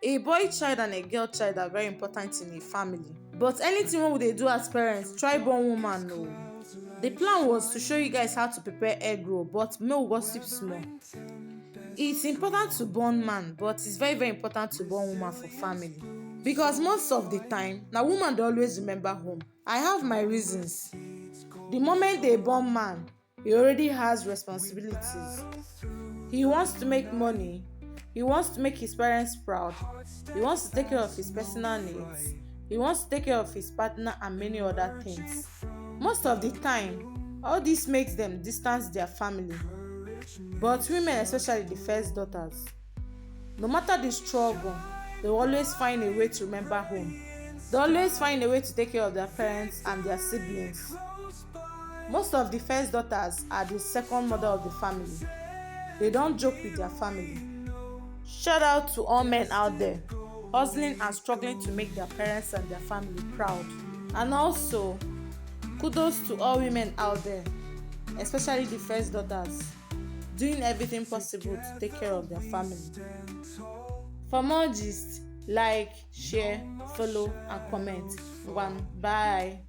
A boy child and a girl child are very important in a family. But anything wey we dey do as parents, try born woman o. The plan was to show you guys how to prepare egg roll, but make we gossip small. It's important to born man, but it's very very important to born woman for family. Because most of the time, na woman dey always remember home. I have my reasons. The moment they born man, he already has responsibilities. He wants to make money. He wants to make his parents proud. He wants to take care of his personal needs. He wants to take care of his partner and many other things. Most of the time, all this makes them distance their family. But women, especially the first daughters, no matter the struggle, they always find a way to remember home. They always find a way to take care of their parents and their siblings. Most of the first daughters are the second mother of the family. They don't joke with their family. Shout out to all men out there hustling and struggling to make their parents and their family proud. And also, kudos to all women out there, especially the first daughters, doing everything possible to take care of their family. For more gist, like, share, follow and comment. Bye.